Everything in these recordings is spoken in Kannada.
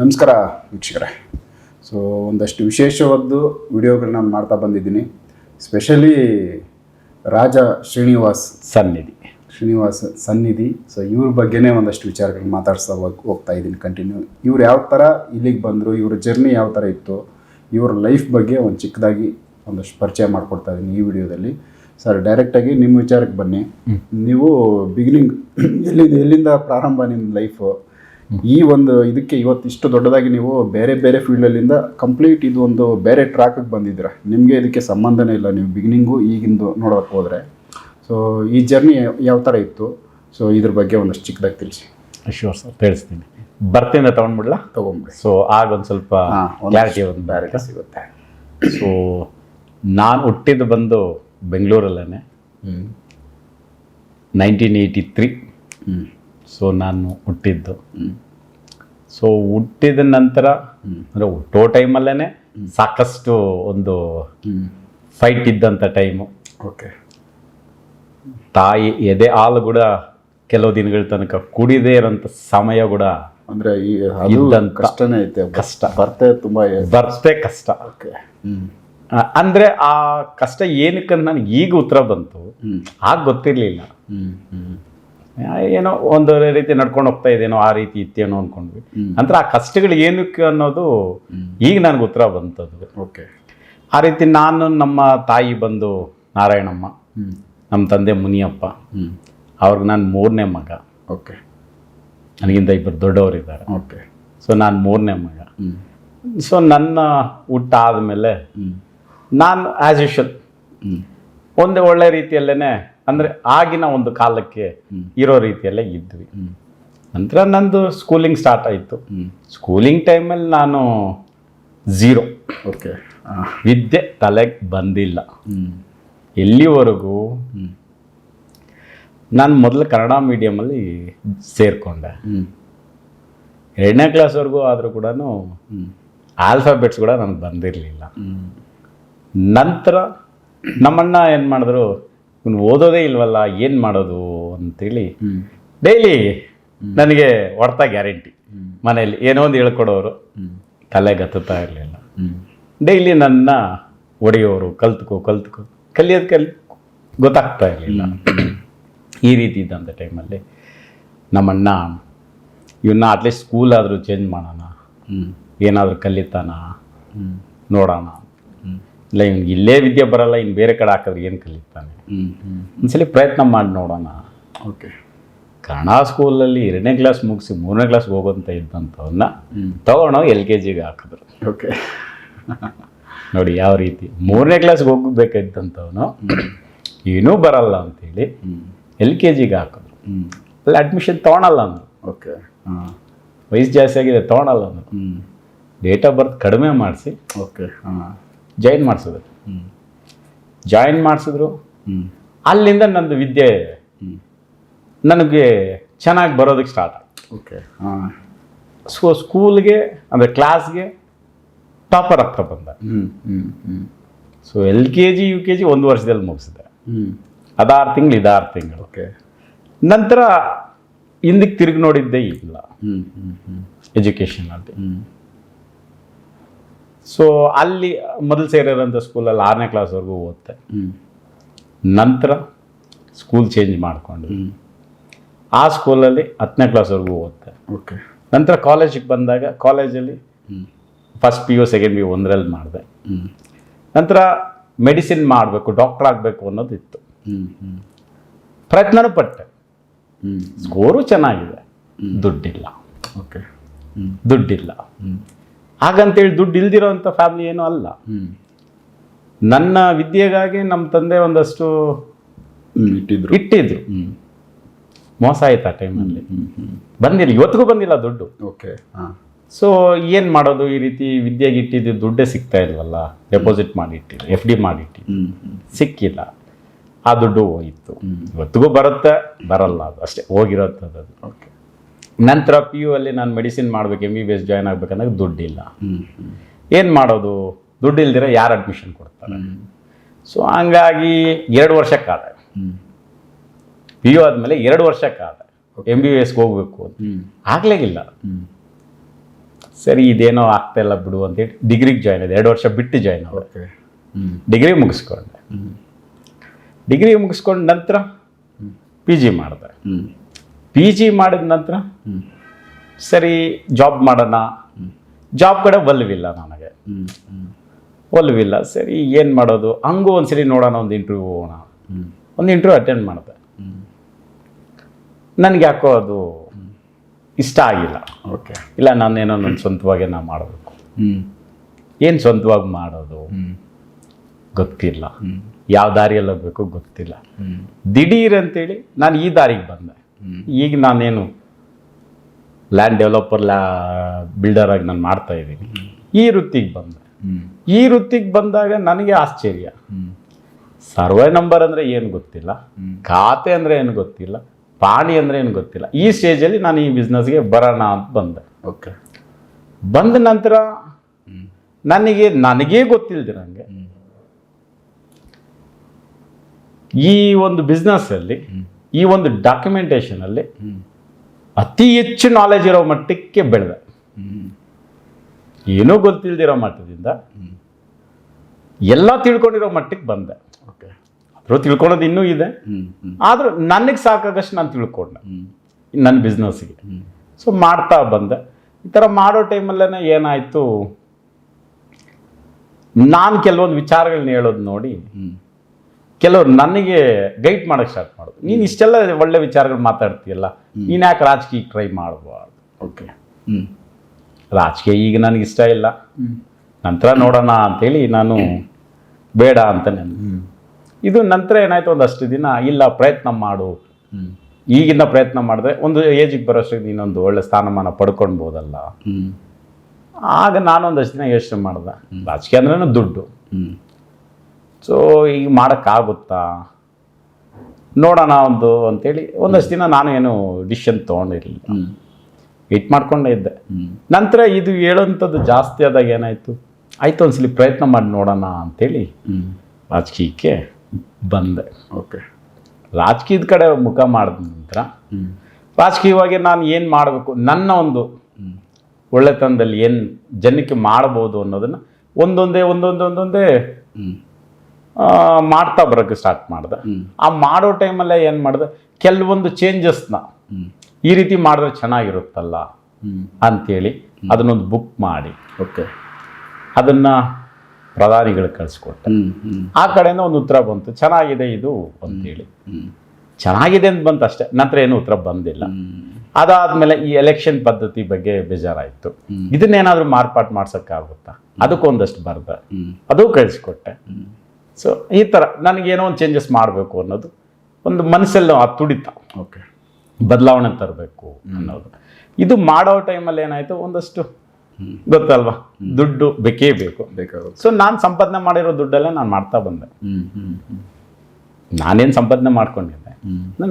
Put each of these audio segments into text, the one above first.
ನಮಸ್ಕಾರ ವೀಕ್ಷಕರೇ. ಸೊ ಒಂದಷ್ಟು ವಿಶೇಷವಾದ ವಿಡಿಯೋಗಳನ್ನ ಮಾಡ್ತಾ ಬಂದಿದ್ದೀನಿ. ಸ್ಪೆಷಲಿ ರಾಜ ಶ್ರೀನಿವಾಸ್ ಸನ್ನಿಧಿ. ಸೊ ಇವ್ರ ಬಗ್ಗೆನೇ ಒಂದಷ್ಟು ವಿಚಾರಗಳನ್ನ ಮಾತಾಡ್ತಾ ಹೋಗ್ತಾ ಇದ್ದೀನಿ ಕಂಟಿನ್ಯೂ. ಇವ್ರು ಯಾವ ಥರ ಇಲ್ಲಿಗೆ ಬಂದರು, ಇವ್ರ ಜರ್ನಿ ಯಾವ ಥರ ಇತ್ತು, ಇವ್ರ ಲೈಫ್ ಬಗ್ಗೆ ಒಂದು ಚಿಕ್ಕದಾಗಿ ಒಂದಷ್ಟು ಪರಿಚಯ ಮಾಡಿಕೊಡ್ತಾ ಇದ್ದೀನಿ ಈ ವಿಡಿಯೋದಲ್ಲಿ. ಸರ್, ಡೈರೆಕ್ಟಾಗಿ ನಿಮ್ಮ ವಿಚಾರಕ್ಕೆ ಬನ್ನಿ. ನೀವು ಬಿಗಿನಿಂಗ್ ಎಲ್ಲಿಂದ ಪ್ರಾರಂಭ ನಿಮ್ಮ ಲೈಫು? ಈ ಒಂದು ಇದಕ್ಕೆ ಇವತ್ತು ಇಷ್ಟು ದೊಡ್ಡದಾಗಿ ನೀವು ಬೇರೆ ಬೇರೆ ಫೀಲ್ಡಲ್ಲಿಂದ ಕಂಪ್ಲೀಟ್ ಇದು ಒಂದು ಬೇರೆ ಟ್ರ್ಯಾಕಿಗೆ ಬಂದಿದ್ದೀರ. ನಿಮಗೆ ಇದಕ್ಕೆ ಸಂಬಂಧನೇ ಇಲ್ಲ. ನೀವು ಬಿಗಿನಿಂಗು ಈಗಿಂದು ನೋಡೋಕ್ಕೆ ಹೋದರೆ ಸೊ ಈ ಜರ್ನಿ ಯಾವ ಥರ ಇತ್ತು? ಸೊ ಇದ್ರ ಬಗ್ಗೆ ಒಂದಷ್ಟು ಚಿಕ್ಕದಾಗಿ ತಿಳಿಸಿ. ಶೋರ್ ಸರ್, ತಿಳಿಸ್ತೀನಿ. ಬರ್ತಿಂದ ತೊಗೊಂಡ್ಬಿಡಿ. ಸೊ ಆಗ ಒಂದು ಸ್ವಲ್ಪ ಕ್ಲಾರಿಟಿ ಒಂದು ಬೇರೆ ಸಿಗುತ್ತೆ. ಸೊ ನಾನು ಹುಟ್ಟಿದ್ದು ಬಂದು ಬೆಂಗಳೂರಲ್ಲೇ 1983. ಸೊ ನಾನು ಹುಟ್ಟಿದ್ದು. ಸೊ ಹುಟ್ಟಿದ ನಂತರ ಅಂದರೆ ಹುಟ್ಟೋ ಟೈಮಲ್ಲೇ ಸಾಕಷ್ಟು ಒಂದು ಫೈಟ್ ಇದ್ದಂಥ ಟೈಮು. ಓಕೆ. ತಾಯಿ ಎದೆ ಹಾಲು ಕೂಡ ಕೆಲವು ದಿನಗಳ ತನಕ ಕುಡಿದೇ ಇರೋಂಥ ಸಮಯ ಕೂಡ ಅಂದರೆ ಕಷ್ಟನೇ ಐತೆ. ಕಷ್ಟ ಬರ್ತೆ ಕಷ್ಟ. ಓಕೆ. ಅಂದರೆ ಆ ಕಷ್ಟ ಏನಕ್ಕಂತ ನನಗೆ ಈಗ ಉತ್ತರ ಬಂತು. ಆಗ ಗೊತ್ತಿರಲಿಲ್ಲ. ಏನೋ ಒಂದು ರೀತಿ ನಡ್ಕೊಂಡು ಹೋಗ್ತಾ ಇದೇನೋ, ಆ ರೀತಿ ಇತ್ತೇನೋ ಅಂದ್ಕೊಂಡ್ವಿ. ನಂತರ ಆ ಕಷ್ಟಗಳು ಏನಕ್ಕೆ ಅನ್ನೋದು ಈಗ ನನಗೆ ಉತ್ತರ ಬಂತದ್ದು. ಓಕೆ. ಆ ರೀತಿ ನಾನು, ನಮ್ಮ ತಾಯಿ ಬಂದು ನಾರಾಯಣಮ್ಮ, ನಮ್ಮ ತಂದೆ ಮುನಿಯಪ್ಪ, ಅವ್ರಿಗೆ ನಾನು 3ನೇ ಮಗ. ಓಕೆ. ನನಗಿಂತ 2 ದೊಡ್ಡವರಿದ್ದಾರೆ. ಓಕೆ. ಸೊ ನಾನು 3ನೇ ಮಗ. ಸೊ ನನ್ನ ಊಟ ಆದಮೇಲೆ ನಾನು ಆ್ಯಸ್ ಯೂಶುವಲ್ ಒಂದು ಒಳ್ಳೆ ರೀತಿಯಲ್ಲೇ, ಅಂದರೆ ಆಗಿನ ಒಂದು ಕಾಲಕ್ಕೆ ಇರೋ ರೀತಿಯಲ್ಲೇ ಇದ್ವಿ. ನಂತರ ನಂದು ಸ್ಕೂಲಿಂಗ್ ಸ್ಟಾರ್ಟ್ ಆಯಿತು. ಸ್ಕೂಲಿಂಗ್ ಟೈಮಲ್ಲಿ ನಾನು 0. ಓಕೆ. ವಿದ್ಯೆ ತಲೆಗೆ ಬಂದಿಲ್ಲ ಎಲ್ಲಿವರೆಗೂ. ನಾನು ಮೊದಲು ಕನ್ನಡ ಮೀಡಿಯಮಲ್ಲಿ ಸೇರಿಕೊಂಡೆ. 2ನೇ ಕ್ಲಾಸ್ವರೆಗೂ ಆದರೂ ಕೂಡ ಆಲ್ಫಾಬೆಟ್ಸ್ ಕೂಡ ನನಗೆ ಬಂದಿರಲಿಲ್ಲ. ನಂತರ ನಮ್ಮಣ್ಣ ಏನು ಮಾಡಿದ್ರು, ಇವ್ನು ಓದೋದೇ ಇಲ್ವಲ್ಲ, ಏನು ಮಾಡೋದು ಅಂತೇಳಿ ಡೈಲಿ ನನಗೆ ಹೊಡ್ತಾ ಗ್ಯಾರಂಟಿ. ಮನೆಯಲ್ಲಿ ಏನೋ ಒಂದು ಹೇಳ್ಕೊಡೋರು, ತಲೆಗೆ ಹತ್ತುತ್ತಾ ಇರಲಿಲ್ಲ. ಡೈಲಿ ನನ್ನ ಹೊಡೆಯೋರು, ಕಲ್ತ್ಕೋ ಕಲಿಯೋದು ಗೊತ್ತಾಗ್ತಾ ಇರಲಿಲ್ಲ. ಈ ರೀತಿ ಇದ್ದಂಥ ಟೈಮಲ್ಲಿ ನಮ್ಮಣ್ಣ ಇವನ್ನ ಅಟ್ಲೀಸ್ಟ್ ಸ್ಕೂಲ್ ಆದರೂ ಚೇಂಜ್ ಮಾಡೋಣ, ಏನಾದರೂ ಕಲಿತಾನ ನೋಡೋಣ, ಇಲ್ಲ ಇವ್ನಿಗೆ ಇಲ್ಲೇ ವಿದ್ಯೆ ಬರಲ್ಲ, ಇನ್ನು ಬೇರೆ ಕಡೆ ಹಾಕಿದ್ರೆ ಏನು ಕಲಿತಾನೆ, ಒಂದ್ಸಲಿ ಪ್ರಯತ್ನ ಮಾಡಿ ನೋಡೋಣ. ಓಕೆ. ಕನ್ನಡ ಸ್ಕೂಲಲ್ಲಿ 2ನೇ ಕ್ಲಾಸ್ ಮುಗಿಸಿ 3ನೇ ಕ್ಲಾಸ್ಗೆ ಹೋಗೋಂತ ಇದ್ದಂಥವನ್ನ ತೊಗೊಂಡೋಗಿ LKG ಹಾಕಿದ್ರು. ಓಕೆ. ನೋಡಿ ಯಾವ ರೀತಿ. 3ನೇ ಕ್ಲಾಸ್ಗೆ ಹೋಗಬೇಕಾದಂಥವನು ಏನೂ ಬರಲ್ಲ ಅಂತೇಳಿ LKG ಹಾಕಿದ್ರು. ಅಲ್ಲಿ ಅಡ್ಮಿಷನ್ ತೊಗೊಳಲ್ಲ ಅಂದರು. ಓಕೆ. ವಯಸ್ಸು ಜಾಸ್ತಿ ಆಗಿದೆ, ತೊಗೊಳಲ್ಲ ಅಂದರು. ಡೇಟ್ ಆಫ್ ಬರ್ತ್ ಕಡಿಮೆ ಮಾಡಿಸಿ ಓಕೆ ಜಾಯಿನ್ ಮಾಡಿಸಿದ್ರು. ಅಲ್ಲಿಂದ ನಂದು ವಿದ್ಯೆ ನನಗೆ ಚೆನ್ನಾಗಿ ಬರೋದಕ್ಕೆ ಸ್ಟಾರ್ಟ್ ಆಯಿತು. ಓಕೆ. ಸೊ ಸ್ಕೂಲ್ಗೆ ಅಂದರೆ ಕ್ಲಾಸ್ಗೆ ಟಾಪರ್ ಆಗ್ತಾ ಬಂದ. ಸೊ LKG UKG 1 ವರ್ಷದಲ್ಲಿ ಮುಗಿಸಿದೆ. ಅದು 6 ತಿಂಗಳು, ಇದು 6 ತಿಂಗಳು. ಓಕೆ. ನಂತರ ಹಿಂದಕ್ಕೆ ತಿರುಗಿ ನೋಡಿದ್ದೇ ಇಲ್ಲ ಎಜುಕೇಷನಲ್ಲಿ. ಸೊ ಅಲ್ಲಿ ಮೊದಲು ಸೇರಿರೋಂಥ ಸ್ಕೂಲಲ್ಲಿ 6ನೇ ಕ್ಲಾಸ್ವರೆಗೂ ಓದ್ತೆ. ನಂತರ ಸ್ಕೂಲ್ ಚೇಂಜ್ ಮಾಡಿಕೊಂಡು ಆ ಸ್ಕೂಲಲ್ಲಿ 10ನೇ ಕ್ಲಾಸ್ವರೆಗೂ ಓದ್ತೆ. ಓಕೆ. ನಂತರ ಕಾಲೇಜಿಗೆ ಬಂದಾಗ ಕಾಲೇಜಲ್ಲಿ ಫಸ್ಟ್ PU ಸೆಕೆಂಡ್ PU 1ರಲ್ಲಿ ಮಾಡಿದೆ. ನಂತರ ಮೆಡಿಸಿನ್ ಮಾಡಬೇಕು, ಡಾಕ್ಟರ್ ಆಗಬೇಕು ಅನ್ನೋದಿತ್ತು. ಪ್ರಯತ್ನನೂ ಪಟ್ಟೆ. ಸ್ಕೋರು ಚೆನ್ನಾಗಿದೆ, ದುಡ್ಡಿಲ್ಲ. ಓಕೆ. ದುಡ್ಡಿಲ್ಲ. ಹಾಗಂತೇಳಿ ದುಡ್ಡು ಇಲ್ದಿರೋ ಅಂಥ ಫ್ಯಾಮಿಲಿ ಏನೂ ಅಲ್ಲ. ನನ್ನ ವಿದ್ಯೆಗಾಗಿ ನಮ್ಮ ತಂದೆ ಒಂದಷ್ಟು ಇಟ್ಟಿದ್ರು. ಮೋಸ ಆಯ್ತು ಆ ಟೈಮಲ್ಲಿ. ಬಂದಿಲ್ಲ, ಇವತ್ತಿಗೂ ಬಂದಿಲ್ಲ ದುಡ್ಡು. ಓಕೆ. ಸೊ ಏನು ಮಾಡೋದು, ಈ ರೀತಿ ವಿದ್ಯೆಗೆ ಇಟ್ಟಿದ್ದು ದುಡ್ಡೇ ಸಿಗ್ತಾ ಇಲ್ವಲ್ಲ. ಡೆಪಾಸಿಟ್ ಮಾಡಿಟ್ಟಿದ್ದು, FD ಮಾಡಿಟ್ಟಿದ್ದು ಸಿಕ್ಕಿಲ್ಲ. ಆ ದುಡ್ಡು ಹೋಯಿತು. ಇವತ್ತಿಗೂ ಬರುತ್ತೆ, ಬರಲ್ಲ, ಅದು ಅಷ್ಟೇ ಹೋಗಿರೋಂಥದ್ದು. ಓಕೆ. ನಂತರ PU ಅಲ್ಲಿ ನಾನು ಮೆಡಿಸಿನ್ ಮಾಡಬೇಕು, MBBS ಜಾಯ್ನ್ ಆಗ್ಬೇಕಂದಾಗ ದುಡ್ಡಿಲ್ಲ. ಏನು ಮಾಡೋದು, ದುಡ್ಡು ಇಲ್ದಿರ ಯಾರು ಅಡ್ಮಿಷನ್ ಕೊಡ್ತಾರೆ? ಸೊ ಹಂಗಾಗಿ 2 ವರ್ಷಕ್ಕಾದೆ. PU ಆದಮೇಲೆ 2 ವರ್ಷಕ್ಕಾದೆ MBBSಗೆ ಹೋಗ್ಬೇಕು ಅಂತ. ಆಗಲೇ ಇಲ್ಲ. ಸರಿ ಇದೇನೋ ಆಗ್ತಾ ಇಲ್ಲ ಬಿಡು ಅಂತೇಳಿ ಡಿಗ್ರಿಗೆ ಜಾಯ್ನ್ ಆಗಿದೆ. 2 ವರ್ಷ ಬಿಟ್ಟು ಜಾಯ್ನ್ ಆಗಿದೆ. ಓಕೆ. ಡಿಗ್ರಿ ಮುಗಿಸ್ಕೊಂಡೆ. ಡಿಗ್ರಿ ಮುಗಿಸ್ಕೊಂಡ ನಂತರ ಪಿ ಜಿ ಮಾಡಿದೆ. ಪಿ ಜಿ ಮಾಡಿದ ನಂತರ ಸರಿ ಜಾಬ್ ಮಾಡೋಣ, ಜಾಬ್ ಕಡೆ ಒಲ್ವಿಲ್ಲ ನನಗೆ, ಒಲ್ವಿಲ್ಲ. ಸರಿ ಏನು ಮಾಡೋದು, ಹಂಗೂ ಒಂದ್ಸರಿ ನೋಡೋಣ, ಒಂದು ಇಂಟರ್ವ್ಯೂ ಹೋಗೋಣ. ಒಂದು ಇಂಟರ್ವ್ಯೂ ಅಟೆಂಡ್ ಮಾಡಿದೆ. ನನಗೆ ಯಾಕೋ ಅದು ಇಷ್ಟ ಆಗಿಲ್ಲ. ಓಕೆ. ಇಲ್ಲ ನಾನೇನೋ ನನ್ನ ಸ್ವಂತವಾಗೇ ನಾ ಮಾಡಬೇಕು. ಏನು ಸ್ವಂತವಾಗಿ ಮಾಡೋದು ಗೊತ್ತಿಲ್ಲ, ಯಾವ ದಾರಿಯಲ್ಲಿ ಹೋಗ್ಬೇಕು ಗೊತ್ತಿಲ್ಲ. ದಿಢೀರ್ ಅಂತೇಳಿ ನಾನು ಈ ದಾರಿಗೆ ಬಂದೆ. ಈಗ ನಾನೇನು ಲ್ಯಾಂಡ್ ಡೆವಲಪರ್ ಬಿಲ್ಡರ್ ಆಗಿ ನಾನು ಮಾಡ್ತಾ ಇದ್ದೀನಿ. ಈ ವೃತ್ತಿಗೆ ಬಂದೆ. ಈ ವೃತ್ತಿಗೆ ಬಂದಾಗ ನನಗೆ ಆಶ್ಚರ್ಯ. ಸರ್ವೆ ನಂಬರ್ ಅಂದರೆ ಏನು ಗೊತ್ತಿಲ್ಲ, ಖಾತೆ ಅಂದರೆ ಏನು ಗೊತ್ತಿಲ್ಲ, ಪಾಣಿ ಅಂದರೆ ಏನು ಗೊತ್ತಿಲ್ಲ. ಈ ಸ್ಟೇಜಲ್ಲಿ ನಾನು ಈ ಬಿಸ್ನೆಸ್ಗೆ ಬರೋಣ ಅಂತ ಬಂದೆ. ಓಕೆ. ಬಂದ ನಂತರ ನನಗೇ ಗೊತ್ತಿಲ್ದಿರಂಗೆ ಈ ಒಂದು ಬಿಸ್ನೆಸ್ಸಲ್ಲಿ, ಈ ಒಂದು ಡಾಕ್ಯುಮೆಂಟೇಷನಲ್ಲಿ ಅತಿ ಹೆಚ್ಚು ನಾಲೆಜ್ ಇರೋ ಮಟ್ಟಕ್ಕೆ ಬೆಳೆದೆ. ಏನೂ ಗೊತ್ತಿಲ್ದಿರೋ ಮಟ್ಟದಿಂದ ಎಲ್ಲ ತಿಳ್ಕೊಂಡಿರೋ ಮಟ್ಟಕ್ಕೆ ಬಂದೆ. ಓಕೆ. ಅದ್ರ ತಿಳ್ಕೊಳೋದು ಇನ್ನೂ ಇದೆ, ಆದರೂ ನನಗೆ ಸಾಕಾಗಷ್ಟು ನಾನು ತಿಳ್ಕೊಂಡೆ ನನ್ನ ಬಿಸ್ನೆಸ್ಗೆ. ಸೊ ಮಾಡ್ತಾ ಬಂದೆ. ಈ ಥರ ಮಾಡೋ ಟೈಮಲ್ಲೇ ಏನಾಯಿತು, ನಾನು ಕೆಲವೊಂದು ವಿಚಾರಗಳನ್ನ ಹೇಳೋದು ನೋಡಿ ಕೆಲವರು ನನಗೆ ಗೈಡ್ ಮಾಡೋಕ್ಕೆ ಸ್ಟಾರ್ಟ್ ಮಾಡೋದು. ನೀನು ಇಷ್ಟೆಲ್ಲ ಒಳ್ಳೆ ವಿಚಾರಗಳು ಮಾತಾಡ್ತೀಯಲ್ಲ, ನೀನು ಯಾಕೆ ರಾಜಕೀಯಕ್ಕೆ ಟ್ರೈ ಮಾಡಬಾರ್ದು? ಓಕೆ. ರಾಜಕೀಯ ಈಗ ನನಗೆ ಇಷ್ಟ ಇಲ್ಲ, ನಂತರ ನೋಡೋಣ ಅಂತೇಳಿ ನಾನು ಬೇಡ ಅಂತ ಇದು. ನಂತರ ಏನಾಯ್ತು, ಒಂದಷ್ಟು ದಿನ ಇಲ್ಲ ಪ್ರಯತ್ನ ಮಾಡು, ಈಗಿಂದ ಪ್ರಯತ್ನ ಮಾಡಿದ್ರೆ ಒಂದು ಏಜಿಗೆ ಬರೋಷ್ಟಕ್ಕೆ ನೀನೊಂದು ಒಳ್ಳೆ ಸ್ಥಾನಮಾನ ಪಡ್ಕೊಳ್ಬೋದಲ್ಲ. ಆಗ ನಾನೊಂದಷ್ಟು ದಿನ ಯೋಚನೆ ಮಾಡಿದೆ, ರಾಜಕೀಯ ಅಂದ್ರೂ ದುಡ್ಡು. ಸೊ ಈಗ ಮಾಡೋಕ್ಕಾಗುತ್ತಾ ನೋಡೋಣ ಒಂದು ಅಂತೇಳಿ ಒಂದಷ್ಟು ದಿನ ನಾನು ಏನು ಡಿಸಿಷನ್ ತೊಗೊಂಡಿರಲಿಲ್ಲ, ವೆಯ್ಟ್ ಮಾಡ್ಕೊಂಡೇ ಇದ್ದೆ. ನಂತರ ಇದು ಹೇಳೋಂಥದ್ದು ಜಾಸ್ತಿ ಆದಾಗ ಏನಾಯಿತು, ಆಯಿತು ಒಂದ್ಸಲಿ ಪ್ರಯತ್ನ ಮಾಡಿ ನೋಡೋಣ ಅಂತೇಳಿ ರಾಜಕೀಯಕ್ಕೆ ಬಂದೆ. ಓಕೆ. ರಾಜಕೀಯದ ಕಡೆ ಮುಖ ಮಾಡಿದ ನಂತರ ರಾಜಕೀಯವಾಗಿ ನಾನು ಏನು ಮಾಡಬೇಕು, ನನ್ನ ಒಂದು ಒಳ್ಳೆತನದಲ್ಲಿ ಏನು ಜನಕ್ಕೆ ಮಾಡ್ಬೋದು ಅನ್ನೋದನ್ನು ಒಂದೊಂದೇ ಮಾಡ್ತಾ ಬರೋಕ್ಕೆ ಸ್ಟಾರ್ಟ್ ಮಾಡಿದೆ. ಆ ಮಾಡೋ ಟೈಮಲ್ಲೇ ಏನು ಮಾಡಿದೆ, ಕೆಲವೊಂದು ಚೇಂಜಸ್ನ ಈ ರೀತಿ ಮಾಡಿದ್ರೆ ಚೆನ್ನಾಗಿರುತ್ತಲ್ಲ ಅಂಥೇಳಿ ಅದನ್ನೊಂದು ಬುಕ್ ಮಾಡಿ ಓಕೆ ಅದನ್ನು ಪ್ರಧಾನಿಗಳಿಗೆ ಕಳಿಸ್ಕೊಟ್ಟೆ. ಆ ಕಡೆಯಿಂದ ಒಂದು ಉತ್ತರ ಬಂತು, ಚೆನ್ನಾಗಿದೆ ಇದು ಅಂತೇಳಿ. ಚೆನ್ನಾಗಿದೆ ಅಂತ ಬಂತು ಅಷ್ಟೇ, ನಂತರ ಏನು ಉತ್ತರ ಬಂದಿಲ್ಲ. ಅದಾದಮೇಲೆ ಈ ಎಲೆಕ್ಷನ್ ಪದ್ಧತಿ ಬಗ್ಗೆ ಬೇಜಾರಾಯಿತು, ಇದನ್ನೇನಾದರೂ ಮಾರ್ಪಾಟ್ ಮಾಡ್ಸೋಕ್ಕಾಗುತ್ತಾ, ಅದಕ್ಕೊಂದಷ್ಟು ಬರ್ದೆ, ಅದು ಕಳಿಸ್ಕೊಟ್ಟೆ. ಸೊ ಈ ಥರ ನನಗೇನೋ ಒಂದು ಚೇಂಜಸ್ ಮಾಡಬೇಕು ಅನ್ನೋದು ಒಂದು ಮನಸ್ಸಲ್ಲಿ ಆ ತುಡಿತ, ಓಕೆ, ಬದಲಾವಣೆ ತರಬೇಕು ಅನ್ನೋದು. ಇದು ಮಾಡೋ ಟೈಮಲ್ಲಿ ಏನಾಯಿತು, ಒಂದಷ್ಟು ಗೊತ್ತಲ್ವಾ, ದುಡ್ಡು ಬೇಕೇ ಬೇಕು. ಸೊ ನಾನು ಸಂಪಾದನೆ ಮಾಡಿರೋ ದುಡ್ಡಲ್ಲೇ ನಾನು ಮಾಡ್ತಾ ಬಂದೆ. ನಾನೇನು ಸಂಪಾದನೆ ಮಾಡ್ಕೊಂಡಿದ್ದೆ,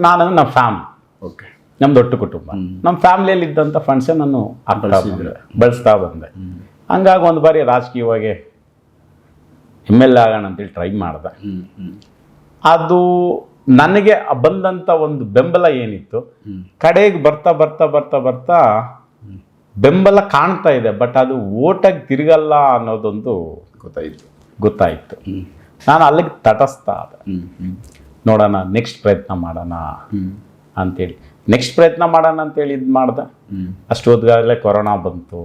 ನಾನು ನಮ್ಮ ಫ್ಯಾಮಿಲಿ, ಓಕೆ, ನಮ್ಮ ದೊಡ್ಡ ಕುಟುಂಬ, ನಮ್ಮ ಫ್ಯಾಮಿಲಿಯಲ್ಲಿ ಇದ್ದಂಥ ಫಂಡ್ಸೇ ನಾನು ಬಳಸ್ತಾ ಬಂದೆ. ಹಂಗಾಗಿ ಒಂದು ಬಾರಿ ರಾಜಕೀಯವಾಗಿ MLA ಆಗೋಣ ಅಂತೇಳಿ ಟ್ರೈ ಮಾಡಿದೆ. ಅದು ನನಗೆ ಬಂದಂಥ ಒಂದು ಬೆಂಬಲ ಏನಿತ್ತು, ಕಡೆಗೆ ಬರ್ತಾ ಬರ್ತಾ ಬರ್ತಾ ಬರ್ತಾ ಬೆಂಬಲ ಕಾಣ್ತಾ ಇದೆ, ಬಟ್ ಅದು ಓಟಾಗಿ ತಿರುಗಲ್ಲ ಅನ್ನೋದೊಂದು ಗೊತ್ತಾಯಿತು. ನಾನು ಅಲ್ಲಿಗೆ ತಟಸ್ಥ ಆದೆ. ನೋಡೋಣ, ನೆಕ್ಸ್ಟ್ ಪ್ರಯತ್ನ ಮಾಡೋಣ ಅಂತೇಳಿ ಇದು ಮಾಡ್ದೆ. ಅಷ್ಟೊತ್ತಿಗಾಗಲೇ ಕೊರೋನಾ ಬಂತು,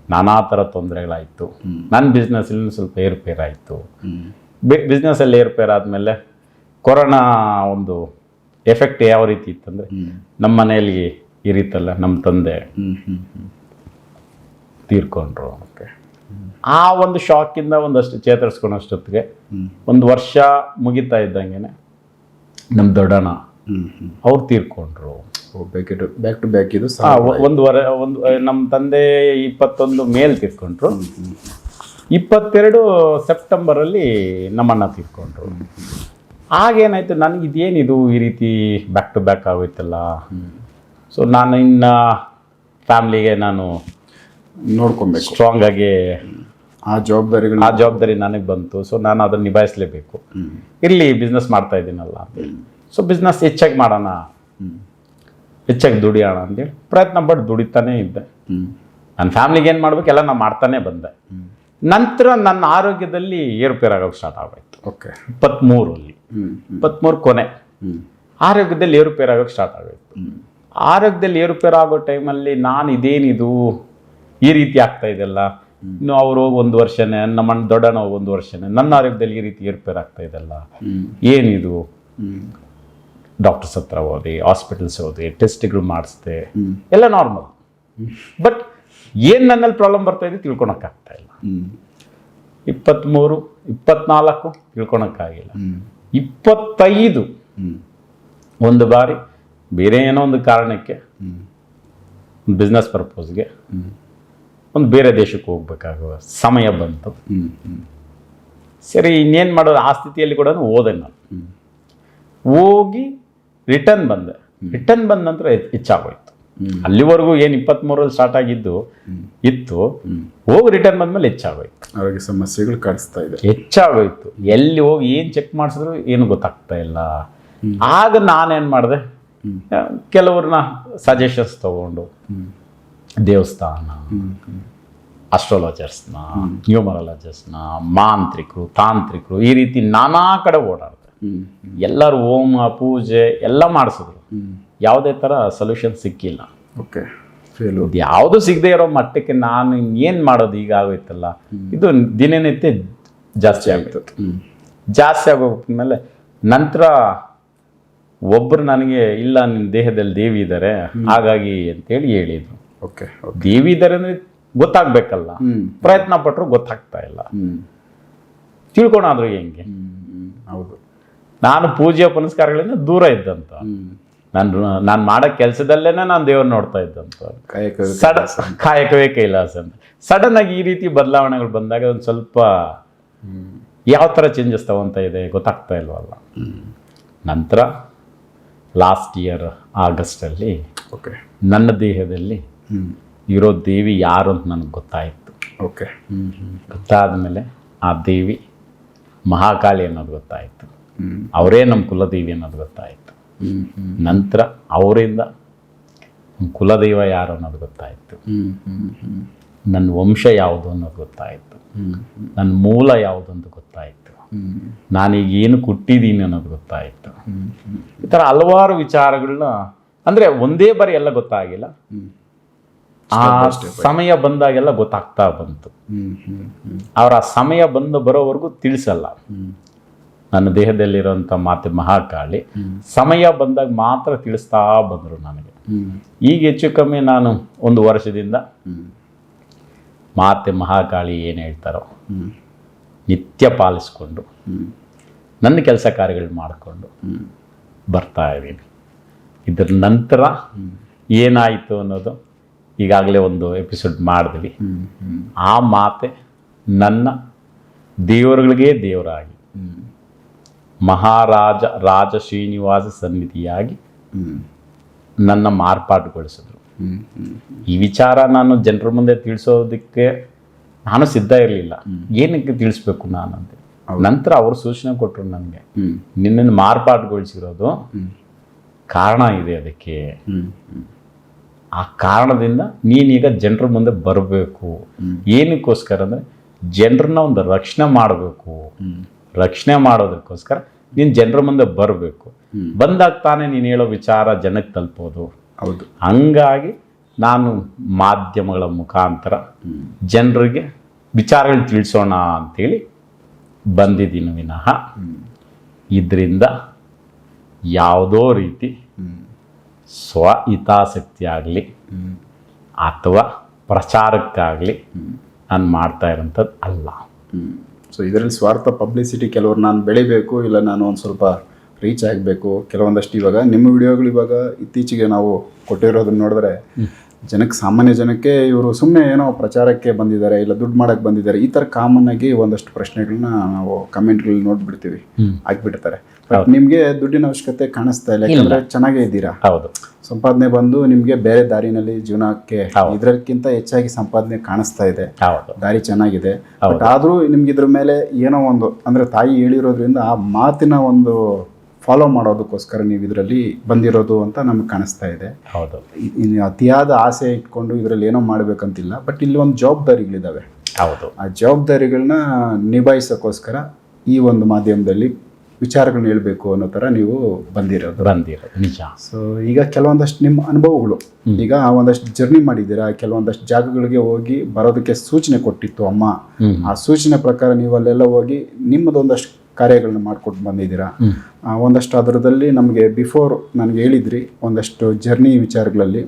ನಾನಾ ಥರ ತೊಂದರೆಗಳಾಯಿತು. ನನ್ನ ಬಿಸ್ನೆಸ್ಸಲ್ಲಿ ಸ್ವಲ್ಪ ಏರುಪೇರಾಯಿತು. ಬಿಸ್ನೆಸ್ಸಲ್ಲಿ ಏರುಪೇರು ಆದಮೇಲೆ ಕೊರೋನಾ ಒಂದು ಎಫೆಕ್ಟ್ ಯಾವ ರೀತಿ ಇತ್ತಂದರೆ, ನಮ್ಮ ಮನೆಯಲ್ಲಿ ಈ ರೀತಿಯಲ್ಲ, ನಮ್ಮ ತಂದೆ ತೀರ್ಕೊಂಡ್ರು. ಆ ಒಂದು ಶಾಕಿಂದ ಒಂದಷ್ಟು ಚೇತರಿಸ್ಕೊಳೋಷ್ಟೊತ್ತಿಗೆ 1 ವರ್ಷ ಮುಗಿತಾ ಇದ್ದಂಗೆ ನಮ್ಮ ದೊಡ್ಡಣ್ಣ ಅವ್ರು ತೀರ್ಕೊಂಡ್ರು. ಬ್ಯಾಕ್ ಟು ಬ್ಯಾಕ್ ಇದು ನಮ್ಮ ತಂದೆ 21 ಮೇಲ್ ತೀರ್ಕೊಂಡ್ರು, 22 ಸೆಪ್ಟೆಂಬರಲ್ಲಿ ನಮ್ಮಣ್ಣ ತೀರ್ಕೊಂಡ್ರು. ಆಗೇನಾಯ್ತು, ನನಗೆ ಇದೇನಿದು ಈ ರೀತಿ ಬ್ಯಾಕ್ ಟು ಬ್ಯಾಕ್ ಆಗೋಯ್ತಲ್ಲ. ಸೊ ನಾನು ಇನ್ನು ಫ್ಯಾಮ್ಲಿಗೆ ನಾನು ನೋಡ್ಕೊಬೇಕು, ಸ್ಟ್ರಾಂಗ್ ಆಗಿ ಆ ಜವಾಬ್ದಾರಿ ನನಗೆ ಬಂತು. ಸೊ ನಾನು ಅದನ್ನು ನಿಭಾಯಿಸಲೇಬೇಕು. ಇರಲಿ, ಬಿಸ್ನೆಸ್ ಮಾಡ್ತಾ ಇದ್ದೀನಲ್ಲ ಅಂತೇಳಿ, ಸೊ ಬಿಸ್ನೆಸ್ ಹೆಚ್ಚಾಗಿ ಮಾಡೋಣ, ಹೆಚ್ಚಾಗಿ ದುಡಿಯೋಣ ಅಂತೇಳಿ ಪ್ರಯತ್ನ ಪಟ್ಟು ದುಡಿತಾನೇ ಇದ್ದೆ. ನನ್ನ ಫ್ಯಾಮಿಲಿಗೆ ಏನು ಮಾಡ್ಬೇಕು ಎಲ್ಲ ನಾನು ಮಾಡ್ತಾನೆ ಬಂದೆ. ನಂತರ ನನ್ನ ಆರೋಗ್ಯದಲ್ಲಿ ಏರುಪೇರಾಗೋಕೆ ಸ್ಟಾರ್ಟ್ ಆಗೋಯ್ತು. ಓಕೆ. 23 ಕೊನೆ ಆರೋಗ್ಯದಲ್ಲಿ ಏರುಪೇರಾಗೋಕೆ ಸ್ಟಾರ್ಟ್ ಆಗೋಯ್ತು. ಆರೋಗ್ಯದಲ್ಲಿ ಏರುಪೇರಾಗೋ ಟೈಮಲ್ಲಿ ನಾನು ಇದೇನಿದು ಈ ರೀತಿ ಆಗ್ತಾ ಇದೆಲ್ಲ, ಇನ್ನು ಅವರು ಹೋಗಿ 1 ವರ್ಷನೇ, ನಮ್ಮ ದೊಡ್ಡಣ್ಣ ಹೋಗಿ 1 ವರ್ಷನೇ, ನನ್ನ ಆರೋಗ್ಯದಲ್ಲಿ ಈ ರೀತಿ ಏರುಪೇರಾಗ್ತಾ ಇದೆಲ್ಲ, ಏನಿದು? ಡಾಕ್ಟರ್ಸ್ ಹತ್ರ ಹೋದೆ, ಹಾಸ್ಪಿಟಲ್ಸ್ ಹೋದೆ, ಟೆಸ್ಟ್ಗಳು ಮಾಡಿಸ್ದೆ, ಎಲ್ಲ ನಾರ್ಮಲ್. ಬಟ್ ಏನು ನನ್ನಲ್ಲಿ ಪ್ರಾಬ್ಲಮ್ ಬರ್ತಾ ಇದೆ ತಿಳ್ಕೊಳಕ್ಕಾಗ್ತಾ ಇಲ್ಲ. 23, 24 ತಿಳ್ಕೊಳಕ್ಕಾಗಿಲ್ಲ. 25 ಒಂದು ಬಾರಿ ಬೇರೆ ಏನೋ ಒಂದು ಕಾರಣಕ್ಕೆ ಬಿಸ್ನೆಸ್ ಪರ್ಪಸ್ಗೆ ಒಂದು ಬೇರೆ ದೇಶಕ್ಕೆ ಹೋಗ್ಬೇಕಾಗುವ ಸಮಯ ಬಂತು. ಸರಿ, ಇನ್ನೇನು ಮಾಡೋದು? ಆ ಸ್ಥಿತಿಯಲ್ಲಿ ಕೂಡ ಹೋದೆ ನಾನು. ಹೋಗಿ ರಿಟರ್ನ್ ಬಂದೆ. ರಿಟರ್ನ್ ಬಂದ ನಂತರ ಹೆಚ್ಚಾಗೋಯ್ತು. ಅಲ್ಲಿವರೆಗೂ ಏನು 23ರಲ್ಲಿ ಸ್ಟಾರ್ಟ್ ಆಗಿದ್ದು ಇತ್ತು, ಹೋಗಿ ರಿಟರ್ನ್ ಬಂದ್ಮೇಲೆ ಹೆಚ್ಚಾಗೋಯ್ತು. ಆರೋಗ್ಯ ಸಮಸ್ಯೆಗಳು ಕಾಣಿಸ್ತಾ ಇದೆ, ಹೆಚ್ಚಾಗೋಯ್ತು. ಎಲ್ಲಿ ಹೋಗಿ ಏನು ಚೆಕ್ ಮಾಡಿಸಿದ್ರು ಏನು ಗೊತ್ತಾಗ್ತಾ ಇಲ್ಲ. ಆಗ ನಾನೇನು ಮಾಡಿದೆ, ಕೆಲವ್ರನ್ನ ಸಜೆಷನ್ಸ್ ತಗೊಂಡು ದೇವಸ್ಥಾನ, ಅಸ್ಟ್ರಾಲಜರ್ಸ್ನ, ನ್ಯೂಮರಾಲಜರ್ಸ್ನ, ಮಾಂತ್ರಿಕರು, ತಾಂತ್ರಿಕರು, ಈ ರೀತಿ ನಾನಾ ಕಡೆ ಓಡಾಡಿದೆ. ಎಲ್ಲರೂ ಹೋಮ ಪೂಜೆ ಎಲ್ಲ ಮಾಡಿಸಿದ್ರು. ಯಾವುದೇ ಥರ ಸೊಲ್ಯೂಷನ್ ಸಿಕ್ಕಿಲ್ಲ. ಓಕೆ. ಯಾವುದು ಸಿಗದೆ ಇರೋ ಮಟ್ಟಕ್ಕೆ ನಾನು ಏನು ಮಾಡೋದು ಈಗ ಆಗೋಯ್ತಲ್ಲ. ಇದು ದಿನನಿತ್ಯ ಜಾಸ್ತಿ ಆಗೋಯ್ತು. ಜಾಸ್ತಿ ಆಗೋದ್ಮೇಲೆ ನಂತರ ಒಬ್ಬರು ನನಗೆ, ಇಲ್ಲ ನಿನ್ನ ದೇಹದಲ್ಲಿ ದೇವಿ ಇದ್ದಾರೆ ಹಾಗಾಗಿ ಅಂತೇಳಿ ಹೇಳಿದ್ರು. ಓಕೆ. ದೇವಿ ಇದ್ದಾರೆ ಅಂದರೆ ಗೊತ್ತಾಗ್ಬೇಕಲ್ಲ, ಪ್ರಯತ್ನ ಪಟ್ಟರು ಗೊತ್ತಾಗ್ತಾ ಇಲ್ಲ. ತಿಳ್ಕೊಳಾದ್ರು ಹೆಂಗೆ? ಹೌದು. ನಾನು ಪೂಜೆ ಪುನಸ್ಕಾರಗಳಿಂದ ದೂರ ಇದ್ದಂತ, ನಾನು ಮಾಡೋ ಕೆಲಸದಲ್ಲೇನೆ ನಾನು ದೇವ್ರನ್ನ ನೋಡ್ತಾ ಇದ್ದಂತ. ಕಾಯಕವೇ ಕೈಲಾಸ ಅಂತ. ಸಡನ್ ಆಗಿ ಈ ರೀತಿ ಬದಲಾವಣೆಗಳು ಬಂದಾಗ ಒಂದು ಸ್ವಲ್ಪ ಯಾವ ಥರ ಚೇಂಜಸ್ ತಗೊಂತ ಇದೆ ಗೊತ್ತಾಗ್ತಾ ಇಲ್ವಲ್ಲ. ನಂತರ ಲಾಸ್ಟ್ ಇಯರ್ ಆಗಸ್ಟಲ್ಲಿ ಓಕೆ, ನನ್ನ ದೇಹದಲ್ಲಿ ಇರೋ ದೇವಿ ಯಾರು ಅಂತ ನನಗೆ ಗೊತ್ತಾಯಿತು. ಓಕೆ. ಗೊತ್ತಾದ ಮೇಲೆ ಆ ದೇವಿ ಮಹಾಕಾಳಿ ಅನ್ನೋದು ಗೊತ್ತಾಯಿತು. ಅವರೇ ನಮ್ಮ ಕುಲದೇವಿ ಅನ್ನೋದು ಗೊತ್ತಾಯಿತು. ನಂತರ ಅವರಿಂದ ಕುಲದೈವ ಯಾರು ಅನ್ನೋದು ಗೊತ್ತಾಯಿತು. ನನ್ನ ವಂಶ ಯಾವುದು ಅನ್ನೋದು ಗೊತ್ತಾಯಿತು. ನನ್ನ ಮೂಲ ಯಾವುದು ಅಂತ ಗೊತ್ತಾಯಿತು. ನಾನೀಗ ಏನು ಕೊಟ್ಟಿದ್ದೀನಿ ಅನ್ನೋದು ಗೊತ್ತಾಯಿತು. ಈ ಥರ ಹಲವಾರು ವಿಚಾರಗಳನ್ನ, ಅಂದರೆ ಒಂದೇ ಬಾರಿ ಎಲ್ಲ ಗೊತ್ತಾಗಿಲ್ಲ, ಆ ಸಮಯ ಬಂದಾಗೆಲ್ಲ ಗೊತ್ತಾಗ್ತಾ ಬಂತು. ಅವರ ಸಮಯ ಬರೋವರೆಗೂ ತಿಳಿಸಲ್ಲ. ನನ್ನ ದೇಹದಲ್ಲಿರುವಂಥ ಮಾತೆ ಮಹಾಕಾಳಿ ಸಮಯ ಬಂದಾಗ ಮಾತ್ರ ತಿಳಿಸ್ತಾ ಬಂದರು ನನಗೆ. ಈಗ ಹೆಚ್ಚು ಕಮ್ಮಿ ನಾನು 1 ವರ್ಷದಿಂದ ಮಾತೆ ಮಹಾಕಾಳಿ ಏನು ಹೇಳ್ತಾರೋ ನಿತ್ಯ ಪಾಲಿಸ್ಕೊಂಡು ನನ್ನ ಕೆಲಸ ಕಾರ್ಯಗಳು ಮಾಡಿಕೊಂಡು ಬರ್ತಾ ಇದ್ದೀನಿ. ಇದರ ನಂತರ ಏನಾಯಿತು ಅನ್ನೋದು ಈಗಾಗಲೇ ಒಂದು ಎಪಿಸೋಡ್ ಮಾಡಿದ್ವಿ. ಆ ಮಾತೆ ನನ್ನ ದೇವರುಗಳಿಗೆ ದೇವರಾಗಿ, ಮಹಾರಾಜ ರಾಜ ಶ್ರೀನಿವಾಸ ಸನ್ನಿಧಿಯಾಗಿ ನನ್ನ ಮಾರ್ಪಾಟುಗೊಳಿಸಿದ್ರು. ಈ ವಿಚಾರ ನಾನು ಜನರ ಮುಂದೆ ತಿಳಿಸೋದಕ್ಕೆ ನಾನು ಸಿದ್ಧ ಇರಲಿಲ್ಲ. ಏನಕ್ಕೆ ತಿಳಿಸ್ಬೇಕು ನಾನು ಅಂತ. ನಂತರ ಅವರು ಸೂಚನೆ ಕೊಟ್ಟರು ನನಗೆ, ನಿನ್ನನ್ನು ಮಾರ್ಪಾಟುಗೊಳಿಸಿರೋದು ಕಾರಣ ಇದೆ ಅದಕ್ಕೆ. ಆ ಕಾರಣದಿಂದ ನೀನೀಗ ಜನರ ಮುಂದೆ ಬರಬೇಕು. ಏನಕ್ಕೋಸ್ಕರ ಅಂದರೆ ಜನರನ್ನ ಒಂದು ರಕ್ಷಣೆ ಮಾಡಬೇಕು. ರಕ್ಷಣೆ ಮಾಡೋದಕ್ಕೋಸ್ಕರ ನೀನು ಜನರ ಮುಂದೆ ಬರಬೇಕು. ಬಂದಾಗ ತಾನೇ ನೀನು ಹೇಳೋ ವಿಚಾರ ಜನಕ್ಕೆ ತಲುಪೋದು. ಹೌದು. ಹಂಗಾಗಿ ನಾನು ಮಾಧ್ಯಮಗಳ ಮುಖಾಂತರ ಜನರಿಗೆ ವಿಚಾರಗಳು ತಿಳಿಸೋಣ ಅಂಥೇಳಿ ಬಂದಿದ್ದೀನಿ ವಿನಃ ಇದರಿಂದ ಯಾವುದೋ ರೀತಿ ಸ್ವ ಹಿತಾಸಕ್ತಿ ಆಗಲಿ ಅಥವಾ ಪ್ರಚಾರಕ್ಕಾಗಲಿ ನಾನು ಮಾಡ್ತಾ ಇರೋಂಥದ್ದು ಅಲ್ಲ. ಸೊ ಇದರಲ್ಲಿ ಸ್ವಾರ್ಥ ಪಬ್ಲಿಸಿಟಿ, ಕೆಲವರು ನಾನು ಬೆಳಿಬೇಕು, ಇಲ್ಲ ನಾನು ಒಂದು ಸ್ವಲ್ಪ ರೀಚ್ ಆಗಬೇಕು, ಕೆಲವೊಂದಷ್ಟು ಇವಾಗ ನಿಮ್ಮ ವಿಡಿಯೋಗಳು ಇವಾಗ ಇತ್ತೀಚೆಗೆ ನಾವು ಕೊಟ್ಟಿರೋದನ್ನ ನೋಡಿದ್ರೆ ಜನಕ್ಕೆ, ಸಾಮಾನ್ಯ ಜನಕ್ಕೆ ಇವರು ಸುಮ್ಮನೆ ಏನೋ ಪ್ರಚಾರಕ್ಕೆ ಬಂದಿದ್ದಾರೆ, ಇಲ್ಲ ದುಡ್ಡು ಮಾಡೋಕ್ಕೆ ಬಂದಿದ್ದಾರೆ, ಈ ಥರ ಕಾಮನ್ ಆಗಿ ಒಂದಷ್ಟು ಪ್ರಶ್ನೆಗಳನ್ನ ನಾವು ಕಮೆಂಟ್ಗಳಲ್ಲಿ ನೋಡ್ಬಿಡ್ತೀವಿ, ಹಾಕ್ಬಿಡ್ತಾರೆ. ಬಟ್ ನಿಮಗೆ ದುಡ್ಡಿನ ಅವಶ್ಯಕತೆ ಕಾಣಿಸ್ತಾ ಇಲ್ಲ, ಯಾಕಂದರೆ ಚೆನ್ನಾಗೇ ಇದ್ದೀರಾ. ಹೌದು, ಸಂಪಾದನೆ ಬಂದು ನಿಮಗೆ ಬೇರೆ ದಾರಿನಲ್ಲಿ ಜೀವನಕ್ಕೆ ಇದಕ್ಕಿಂತ ಹೆಚ್ಚಾಗಿ ಸಂಪಾದನೆ ಕಾಣಿಸ್ತಾ ಇದೆ, ದಾರಿ ಚೆನ್ನಾಗಿದೆ. ಬಟ್ ಆದರೂ ನಿಮ್ಗೆ ಇದ್ರ ಮೇಲೆ ಏನೋ ಒಂದು, ಅಂದರೆ ತಾಯಿ ಹೇಳಿರೋದ್ರಿಂದ ಆ ಮಾತಿನ ಒಂದು ಫಾಲೋ ಮಾಡೋದಕ್ಕೋಸ್ಕರ ನೀವು ಇದರಲ್ಲಿ ಬಂದಿರೋದು ಅಂತ ನಮಗೆ ಕಾಣಿಸ್ತಾ ಇದೆ. ಹೌದು. ಇನ್ನು ಅತಿಯಾದ ಆಸೆ ಇಟ್ಕೊಂಡು ಇದರಲ್ಲಿ ಏನೋ ಮಾಡಬೇಕಂತಿಲ್ಲ, ಬಟ್ ಇಲ್ಲಿ ಒಂದು ಜವಾಬ್ದಾರಿಗಳಿದ್ದಾವೆ. ಹೌದು. ಆ ಜವಾಬ್ದಾರಿಗಳನ್ನ ನಿಭಾಯಿಸೋಕ್ಕೋಸ್ಕರ ಈ ಒಂದು ಮಾಧ್ಯಮದಲ್ಲಿ ವಿಚಾರಗಳನ್ನ ಹೇಳಬೇಕು ಅನ್ನೋ ಥರ ನೀವು ಬಂದಿರೋದು ನಿಜ. ಸೊ ಈಗ ಕೆಲವೊಂದಷ್ಟು ನಿಮ್ಮ ಅನುಭವಗಳು, ಈಗ ಒಂದಷ್ಟು ಜರ್ನಿ ಮಾಡಿದ್ದೀರಾ, ಕೆಲವೊಂದಷ್ಟು ಜಾಗಗಳಿಗೆ ಹೋಗಿ ಬರೋದಕ್ಕೆ ಸೂಚನೆ ಕೊಟ್ಟಿತ್ತು ಅಮ್ಮ. ಆ ಸೂಚನೆ ಪ್ರಕಾರ ನೀವು ಅಲ್ಲೆಲ್ಲ ಹೋಗಿ ನಿಮ್ಮದೊಂದಷ್ಟು ಕಾರ್ಯಗಳನ್ನ ಮಾಡ್ಕೊಟ್ಟು ಬಂದಿದ್ದೀರಾ. ಒಂದಷ್ಟು ಅದರದಲ್ಲಿ ನಮಗೆ ಬಿಫೋರ್ ನನಗೆ ಹೇಳಿದ್ರಿ ಒಂದಷ್ಟು ಜರ್ನಿ ವಿಚಾರಗಳಲ್ಲಿ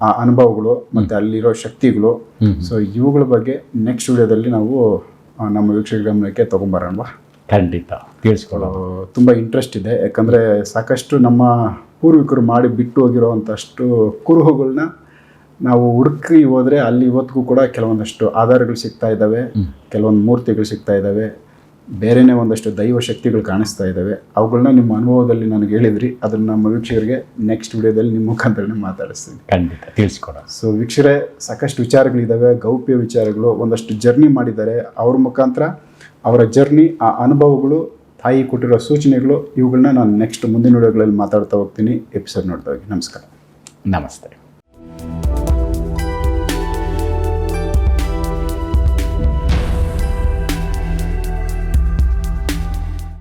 ಆ ಅನುಭವಗಳು ಮತ್ತು ಅಲ್ಲಿರೋ ಶಕ್ತಿಗಳು. ಸೊ ಇವುಗಳ ಬಗ್ಗೆ ನೆಕ್ಸ್ಟ್ ವಿಡಿಯೋದಲ್ಲಿ ನಾವು ನಮ್ಮ ವೀಕ್ಷಕರ ಗಮನಕ್ಕೆ ತೊಗೊಂಬರೋಣವಾ? ಖಂಡಿತ ತಿಳಿಸ್ಕೊಳ್ಳೋದು. ತುಂಬ ಇಂಟ್ರೆಸ್ಟ್ ಇದೆ, ಯಾಕಂದರೆ ಸಾಕಷ್ಟು ನಮ್ಮ ಪೂರ್ವಿಕರು ಮಾಡಿ ಬಿಟ್ಟು ಹೋಗಿರೋವಂಥಷ್ಟು ಕುರುಹುಗಳನ್ನ ನಾವು ಹುಡುಕಿ ಹೋದರೆ ಅಲ್ಲಿ ಇವತ್ತಿಗೂ ಕೂಡ ಕೆಲವೊಂದಷ್ಟು ಆಧಾರಗಳು ಸಿಗ್ತಾ ಇದ್ದಾವೆ, ಕೆಲವೊಂದು ಮೂರ್ತಿಗಳು ಸಿಗ್ತಾ ಇದ್ದಾವೆ, ಬೇರೆಯೇ ಒಂದಷ್ಟು ದೈವ ಶಕ್ತಿಗಳು ಕಾಣಿಸ್ತಾ ಇದ್ದಾವೆ. ಅವುಗಳನ್ನ ನಿಮ್ಮ ಅನುಭವದಲ್ಲಿ ನನಗೆ ಹೇಳಿದ್ರಿ, ಅದನ್ನು ನಮ್ಮ ವೀಕ್ಷಕರಿಗೆ ನೆಕ್ಸ್ಟ್ ವಿಡಿಯೋದಲ್ಲಿ ನಿಮ್ಮ ಮುಖಾಂತರನೇ ಮಾತಾಡಿಸ್ತೀನಿ. ಖಂಡಿತ ತಿಳಿಸ್ಕೊಡೋಣ. ಸೊ ವೀಕ್ಷಕರೇ, ಸಾಕಷ್ಟು ವಿಚಾರಗಳಿದ್ದಾವೆ, ಗೌಪ್ಯ ವಿಚಾರಗಳು, ಒಂದಷ್ಟು ಜರ್ನಿ ಮಾಡಿದ್ದಾರೆ. ಅವ್ರ ಮುಖಾಂತರ ಅವರ ಜರ್ನಿ, ಆ ಅನುಭವಗಳು, ತಾಯಿ ಕೊಟ್ಟಿರೋ ಸೂಚನೆಗಳು, ಇವುಗಳನ್ನ ನಾನು ನೆಕ್ಸ್ಟ್ ಮುಂದಿನ ವಿಡಿಯೋಗಳಲ್ಲಿ ಮಾತಾಡ್ತಾ ಹೋಗ್ತೀನಿ. ಎಪಿಸೋಡ್ ನೋಡ್ತಾ ಹೋಗಿ. ನಮಸ್ಕಾರ. ನಮಸ್ತೆ.